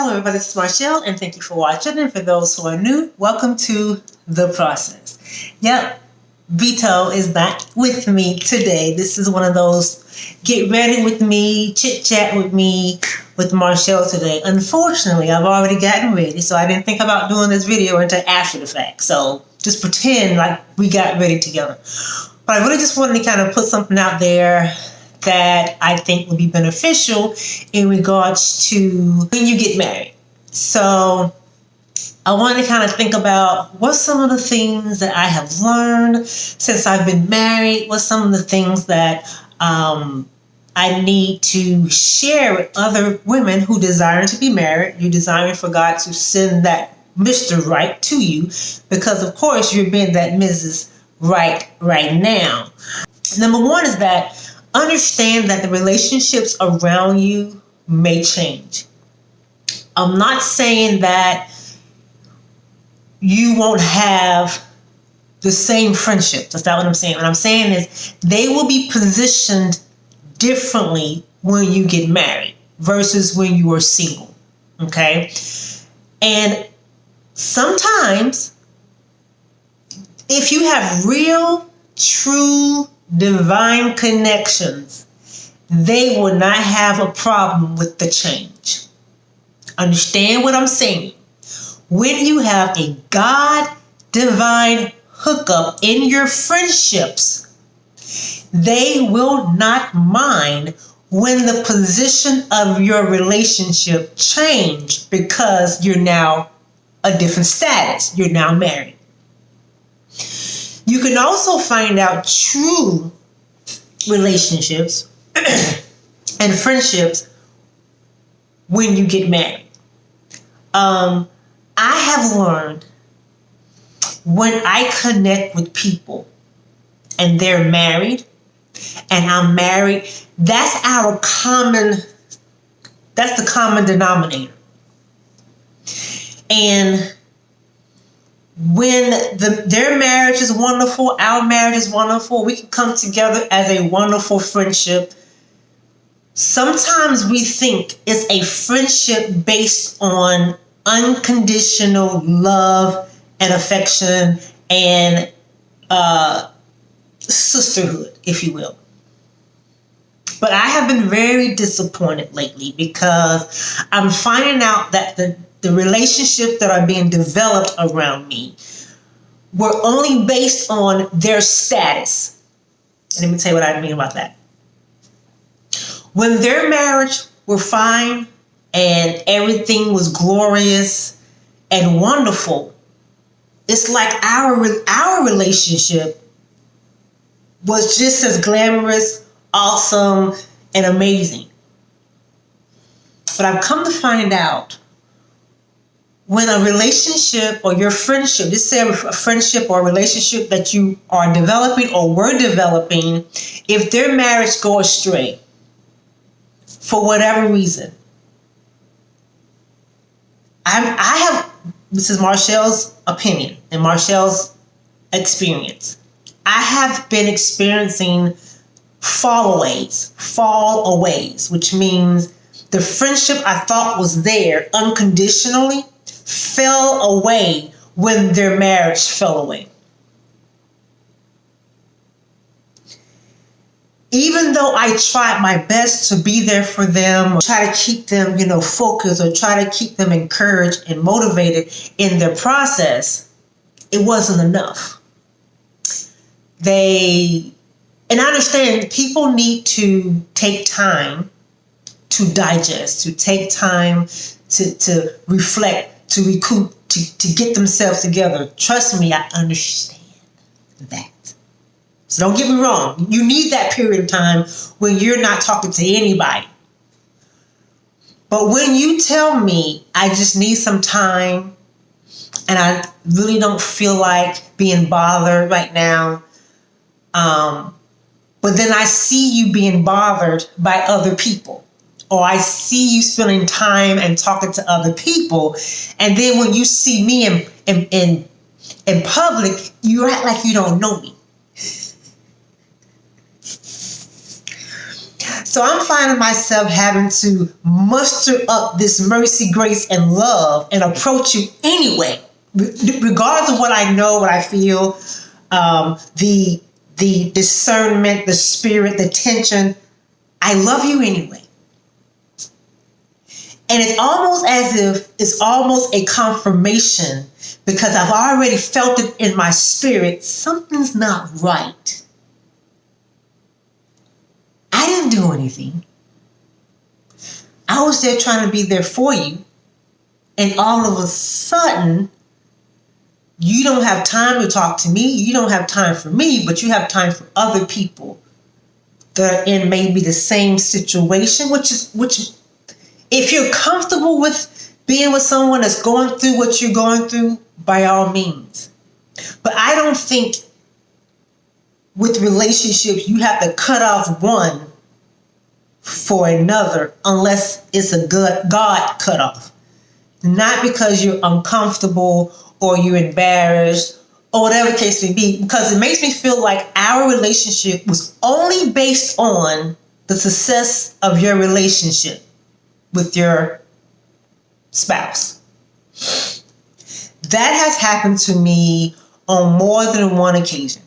Hello, everybody. This is Marshall, and thank you for watching. And for those who are new, welcome to The Process. Yep, Vito is back with me today. This is one of those get ready with me, chit chat with me with Marshall today. Unfortunately, I've already gotten ready, so I didn't think about doing this video until after the fact. So just pretend like we got ready together. But I really just wanted to kind of put something out there that I think would be beneficial in regards to when you get married. So I wanted to kind of think about what's some of the things that I have learned since I've been married. What's some of the things that I need to share with other women who desire to be married. You're desiring for God to send that Mr. Right to you because, of course, you're being that Mrs. Right now. Number one is that understand that the relationships around you may change. I'm not saying that you won't have the same friendships. That's not what I'm saying. What I'm saying is they will be positioned differently when you get married versus when you are single. Okay? And sometimes if you have real, true, divine connections, they will not have a problem with the change. Understand what I'm saying? When you have a God divine hookup in your friendships, they will not mind when the position of your relationship change because you're now a different status. You're now married. You can also find out true relationships and friendships when you get married. I have learned when I connect with people and they're married and I'm married, that's the common denominator. And when their marriage is wonderful, our marriage is wonderful, we can come together as a wonderful friendship. Sometimes we think it's a friendship based on unconditional love and affection and sisterhood, if you will. But I have been very disappointed lately because I'm finding out that the relationships that are being developed around me were only based on their status. And let me tell you what I mean about that. When their marriage were fine and everything was glorious and wonderful, it's like our relationship was just as glamorous, awesome, and amazing. But I've come to find out when a relationship or your friendship, just say a friendship or a relationship that you are developing or were developing, if their marriage go astray for whatever reason, this is Marshall's opinion and Marshall's experience. I have been experiencing fallaways, which means the friendship I thought was there unconditionally fell away when their marriage fell away. Even though I tried my best to be there for them, or try to keep them, focused, or try to keep them encouraged and motivated in their process, it wasn't enough. And I understand people need to take time to digest, to take time to reflect, to recoup, to get themselves together. Trust me, I understand that. So don't get me wrong. You need that period of time when you're not talking to anybody. But when you tell me I just need some time and I really don't feel like being bothered right now, but then I see you being bothered by other people, or I see you spending time and talking to other people, and then when you see me in public, you act like you don't know me. So I'm finding myself having to muster up this mercy, grace, and love and approach you anyway, regardless of what I know, what I feel, the discernment, the spirit, the tension. I love you anyway. And it's almost as if it's almost a confirmation because I've already felt it in my spirit. Something's not right. I didn't do anything. I was there trying to be there for you. And all of a sudden, you don't have time to talk to me. You don't have time for me, but you have time for other people that are in maybe the same situation, which if you're comfortable with being with someone that's going through what you're going through, by all means. But I don't think with relationships, you have to cut off one for another unless it's a God cutoff. Not because you're uncomfortable or you're embarrassed or whatever the case may be, because it makes me feel like our relationship was only based on the success of your relationship with your spouse. That has happened to me on more than one occasion.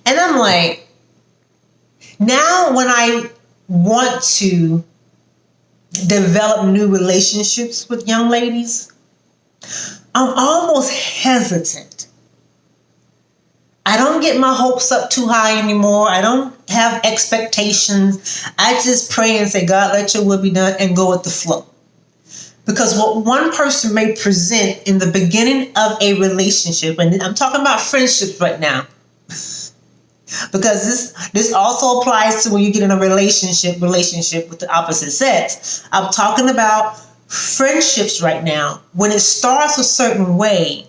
And I'm like, now when I want to develop new relationships with young ladies, I'm almost hesitant. I don't get my hopes up too high anymore. I don't have expectations. I just pray and say, God, let your will be done, and go with the flow. Because what one person may present in the beginning of a relationship, and I'm talking about friendships right now, because this also applies to when you get in a relationship with the opposite sex. I'm talking about friendships right now. When it starts a certain way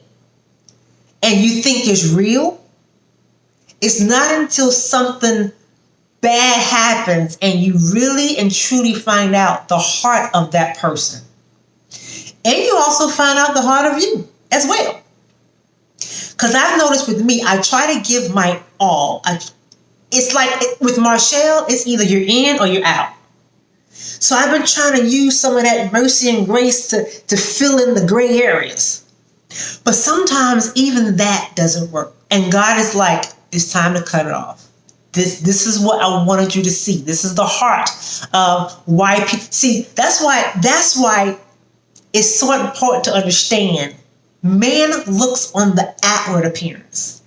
and you think it's real, it's not until something bad happens and you really and truly find out the heart of that person. And you also find out the heart of you as well. Because I've noticed with me, I try to give my all. It's like with Marshall, it's either you're in or you're out. So I've been trying to use some of that mercy and grace to fill in the gray areas. But sometimes even that doesn't work. And God is like, it's time to cut it off. This is what I wanted you to see. This is the heart of why people see. That's why it's so important to understand. Man looks on the outward appearance.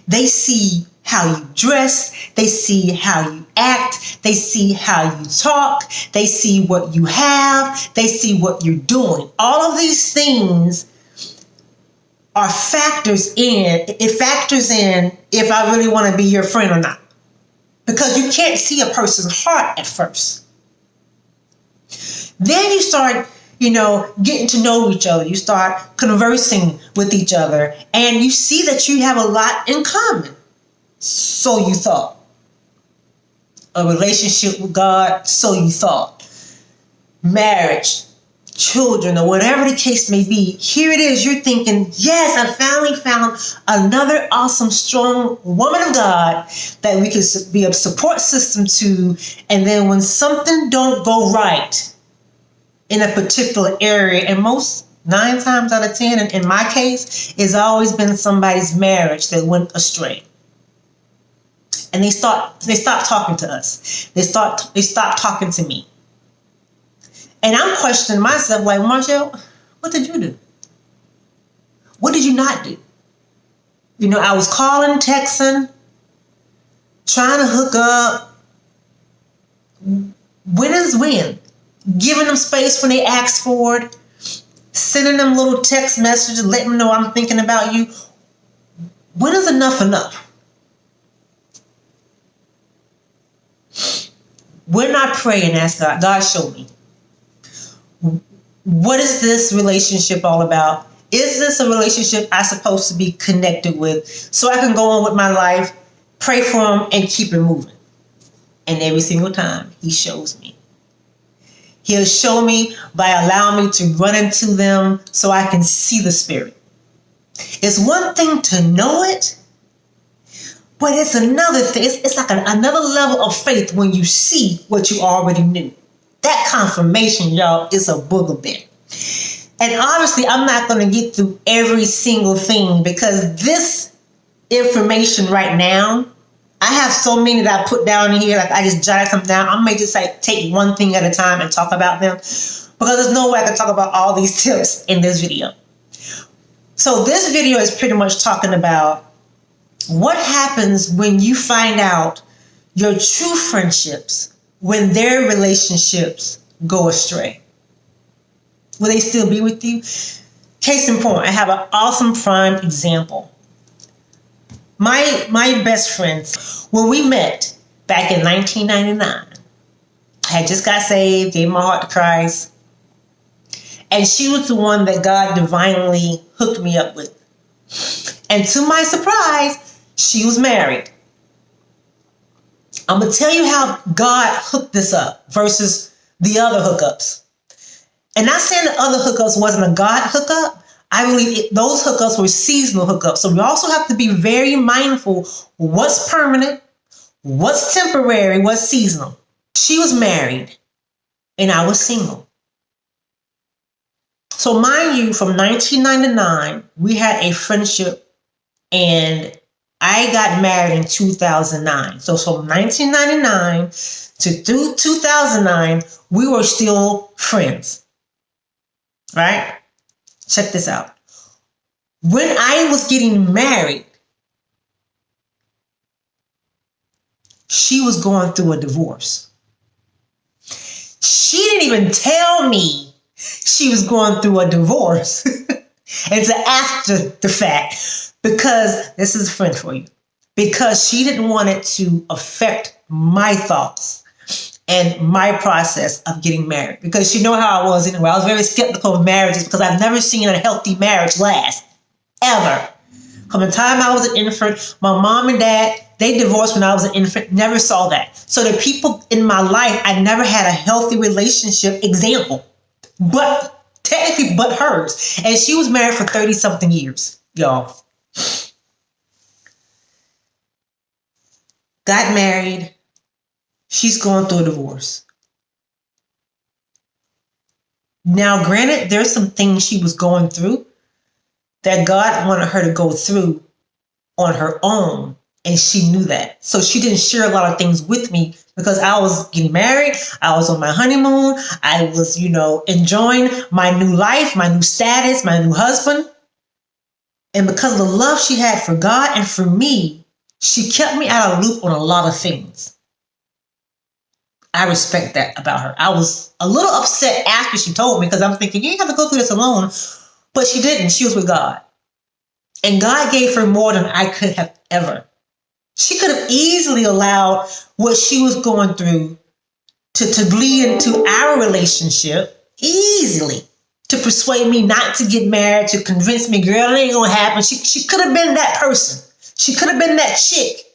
They see how you dress. They see how you act. They see how you talk. They see what you have. They see what you're doing. All of these things are factors in. It factors in if I really want to be your friend or not. Because you can't see a person's heart at first. Then you start getting to know each other. You start conversing with each other, and you see that you have a lot in common. So you thought. A relationship with God, so you thought. Marriage, children, or whatever the case may be. Here it is. You're thinking, yes, I finally found another awesome, strong woman of God that we can be a support system to. And then when something don't go right in a particular area, and most 9 times out of 10, in my case, it's always been somebody's marriage that went astray. And they stop talking to us. They stop talking to me. And I'm questioning myself, like, Marshall, what did you do? What did you not do? I was calling, texting, trying to hook up. When is when? Giving them space when they ask for it, sending them little text messages, letting them know I'm thinking about you. When is enough enough? We're not praying, ask God. God, show me. What is this relationship all about? Is this a relationship I'm supposed to be connected with so I can go on with my life, pray for him, and keep it moving? And every single time, he shows me. He'll show me by allowing me to run into them so I can see the spirit. It's one thing to know it, But it's another thing. It's like another level of faith when you see what you already knew. That confirmation, y'all, is a booger bear. And obviously, I'm not going to get through every single thing because this information right now, I have so many that I put down in here. Like I just jotted them down. I may just like take one thing at a time and talk about them because there's no way I can talk about all these tips in this video. So this video is pretty much talking about what happens when you find out your true friendships when their relationships go astray. Will they still be with you? Case in point, I have an awesome prime example. My best friends, when we met back in 1999, I had just got saved, gave my heart to Christ, and she was the one that God divinely hooked me up with. And to my surprise, she was married. I'm going to tell you how God hooked this up versus the other hookups. And not saying the other hookups wasn't a God hookup. I believe those hookups were seasonal hookups. So we also have to be very mindful what's permanent, what's temporary, what's seasonal. She was married and I was single. So mind you, from 1999, we had a friendship and I got married in 2009. So from 1999 to through 2009, we were still friends. Right? Check this out. When I was getting married, she was going through a divorce. She didn't even tell me she was going through a divorce until after the fact, because this is a friend for you, because she didn't want it to affect my thoughts and my process of getting married, because you know how I was anyway. I was very skeptical of marriages because I've never seen a healthy marriage last, ever. From the time I was an infant, my mom and dad, they divorced when I was an infant, never saw that. So the people in my life, I never had a healthy relationship example, but technically but hers. And she was married for 30 something years, y'all. Got married. She's going through a divorce. Now, granted, there's some things she was going through that God wanted her to go through on her own, and she knew that. So she didn't share a lot of things with me because I was getting married. I was on my honeymoon. I was, enjoying my new life, my new status, my new husband. And because of the love she had for God and for me, she kept me out of the loop on a lot of things. I respect that about her. I was a little upset after she told me because I'm thinking, you ain't have to go through this alone. But she didn't. She was with God. And God gave her more than I could have ever. She could have easily allowed what she was going through to bleed into our relationship easily, to persuade me not to get married, to convince me, girl, it ain't going to happen. She could have been that person. She could have been that chick.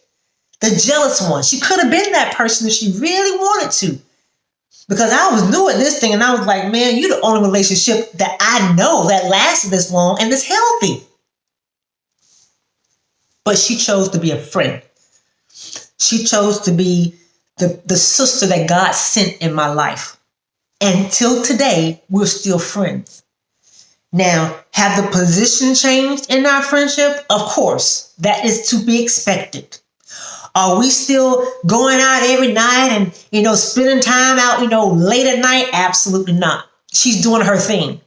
The jealous one. She could have been that person if she really wanted to. Because I was new at this thing and I was like, man, you're the only relationship that I know that lasted this long and is healthy. But she chose to be a friend. She chose to be the sister that God sent in my life. And till today, we're still friends. Now, have the position changed in our friendship? Of course, that is to be expected. Are we still going out every night and, spending time out, late at night? Absolutely not. She's doing her thing.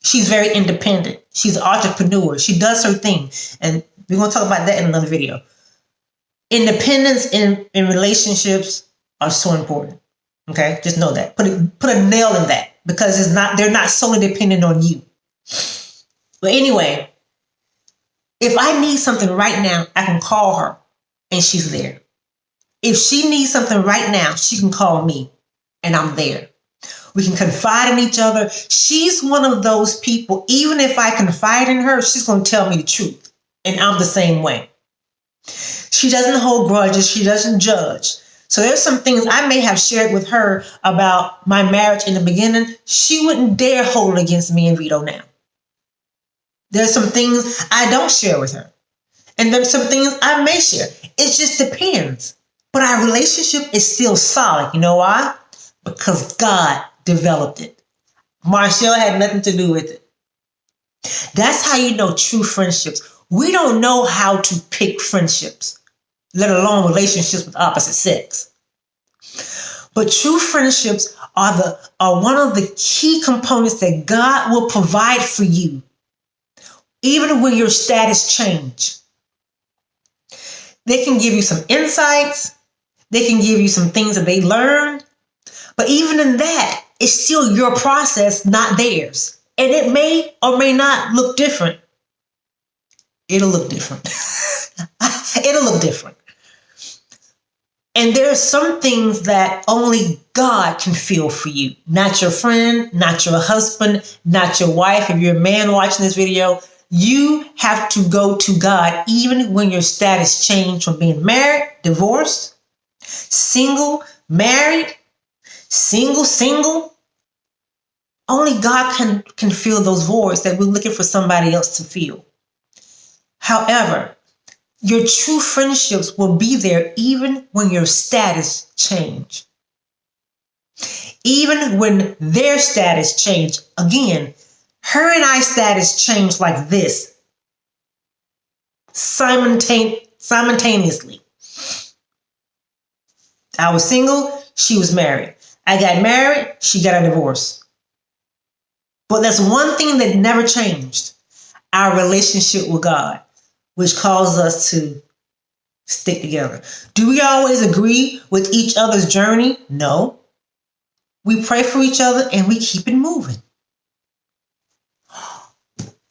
She's very independent. She's an entrepreneur. She does her thing. And we're going to talk about that in another video. Independence in relationships are so important. Okay? Just know that. Put a nail in that because they're not solely dependent on you. But anyway, if I need something right now, I can call her. And she's there. If she needs something right now, she can call me and I'm there. We can confide in each other. She's one of those people, even if I confide in her, she's going to tell me the truth. And I'm the same way. She doesn't hold grudges. She doesn't judge. So there's some things I may have shared with her about my marriage in the beginning. She wouldn't dare hold it against me and veto now. There's some things I don't share with her. And there's some things I may share. It just depends. But our relationship is still solid. You know why? Because God developed it. Marshall had nothing to do with it. That's how you know true friendships. We don't know how to pick friendships, let alone relationships with opposite sex. But true friendships are one of the key components that God will provide for you, even when your status change. They can give you some insights. They can give you some things that they learned. But even in that, it's still your process, not theirs. And it may or may not look different. It'll look different. It'll look different. And there are some things that only God can feel for you. Not your friend, not your husband, not your wife. If you're a man watching this video, you have to go to God even when your status changed from being married, divorced, single, married, single. Only God can fill those voids that we're looking for somebody else to fill. However, your true friendships will be there even when your status change. Even when their status change. Again, her and I status changed like this. Simultaneously. I was single, she was married. I got married, she got a divorce. But that's one thing that never changed. Our relationship with God, which calls us to stick together. Do we always agree with each other's journey? No. We pray for each other and we keep it moving.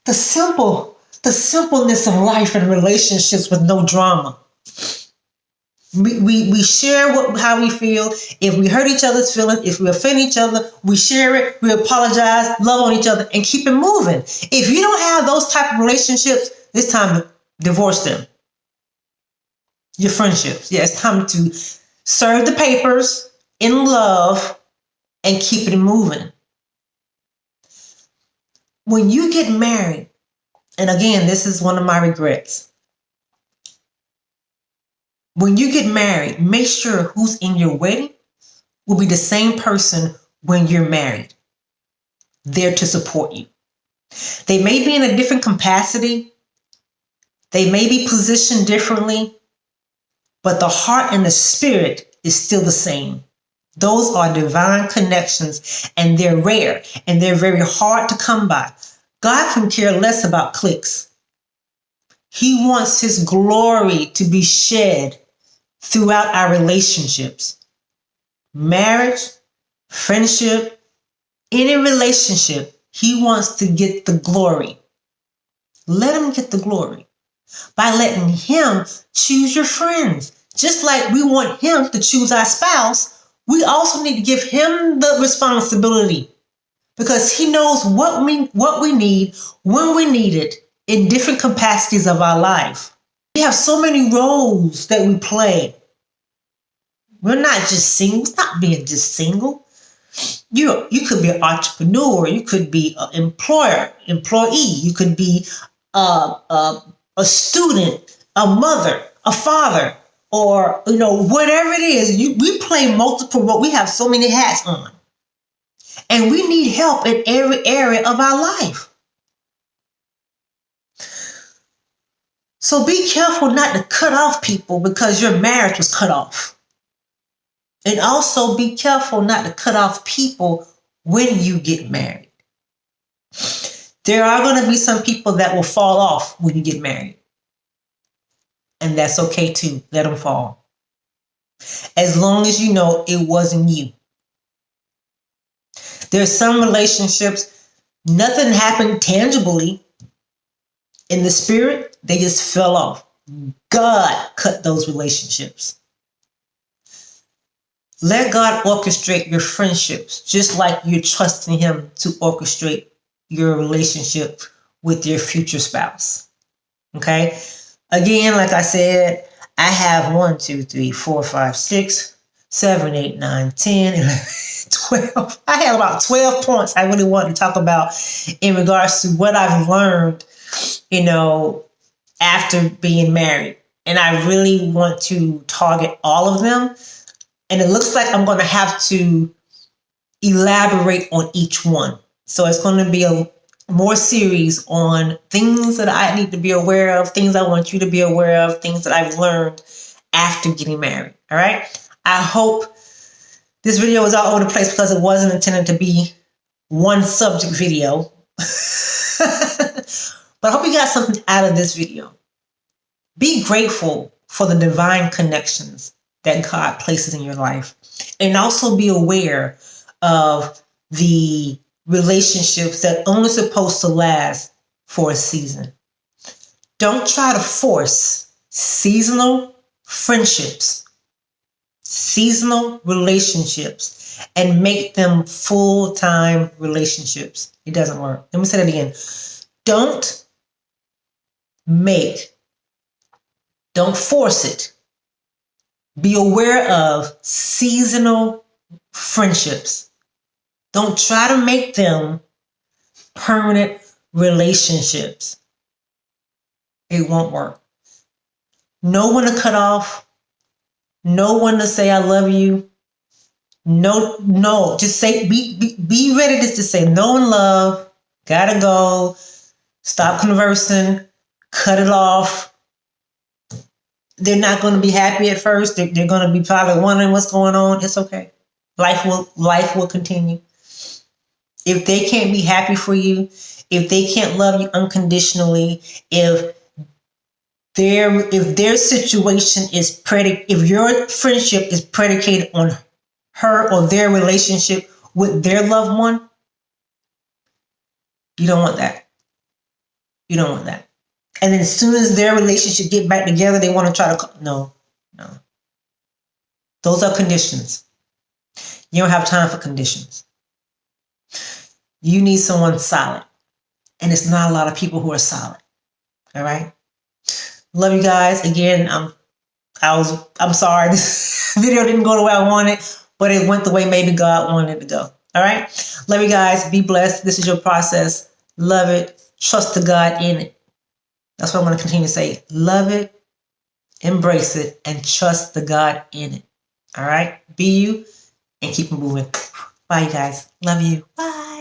The simpleness of life and relationships with no drama. We share how we feel. If we hurt each other's feelings, if we offend each other, we share it, we apologize, love on each other, and keep it moving. If you don't have those type of relationships, it's time to divorce them. Your friendships. Yeah, it's time to serve the papers in love and keep it moving. When you get married, and again, this is one of my regrets. When you get married, make sure who's in your wedding will be the same person when you're married, there to support you. They may be in a different capacity. They may be positioned differently, but the heart and the spirit is still the same. Those are divine connections, and they're rare, and they're very hard to come by. God can care less about clicks. He wants his glory to be shed throughout our relationships. Marriage, friendship, any relationship, he wants to get the glory. Let him get the glory by letting him choose your friends. Just like we want him to choose our spouse, we also need to give him the responsibility, because he knows what we need, when we need it, in different capacities of our life. We have so many roles that we play. We're not just single. It's not being just single. You could be an entrepreneur. You could be an employee. You could be a student, a mother, a father, or whatever it is. We play multiple roles. We have so many hats on, and we need help in every area of our life. So be careful not to cut off people because your marriage was cut off. And also be careful not to cut off people when you get married. There are going to be some people that will fall off when you get married. And that's okay too. Let them fall. As long as you know it wasn't you. There's some relationships, nothing happened tangibly in the spirit. They just fell off. God cut those relationships. Let God orchestrate your friendships, just like you're trusting him to orchestrate your relationship with your future spouse. Okay? Again, like I said, I have 1, 2, 3, 4, 5, 6, 7, 8, 9, 10, 11, 12. I have about 12 points I really want to talk about in regards to what I've learned, after being married. And I really want to target all of them. And it looks like I'm going to have to elaborate on each one. So it's going to be a more series on things that I need to be aware of, things I want you to be aware of, things that I've learned after getting married. All right. I hope this video was all over the place because it wasn't intended to be one subject video. But I hope you got something out of this video. Be grateful for the divine connections that God places in your life. And also be aware of the relationships that only supposed to last for a season. Don't try to force seasonal friendships, seasonal relationships, and make them full-time relationships. It doesn't work. Let me say that again. Don't force it. Be aware of seasonal friendships. Don't try to make them permanent relationships. It won't work. Know when to cut off. Know when to say I love you. No. Just say, be ready just to say no in love. Gotta go. Stop conversing. Cut it off. They're not going to be happy at first. They're going to be probably wondering what's going on. It's okay. Life will continue. If they can't be happy for you, if they can't love you unconditionally, if their situation is if your friendship is predicated on her or their relationship with their loved one, you don't want that. You don't want that. And then as soon as their relationship get back together, they want to try to... No. Those are conditions. You don't have time for conditions. You need someone solid. And it's not a lot of people who are solid. All right? Love you guys. Again, I'm sorry. This video didn't go the way I wanted, but it went the way maybe God wanted it to go. All right? Love you guys. Be blessed. This is your process. Love it. Trust the God in it. That's what I'm going to continue to say. Love it, embrace it, and trust the God in it. All right? Be you and keep moving. Bye, you guys. Love you. Bye.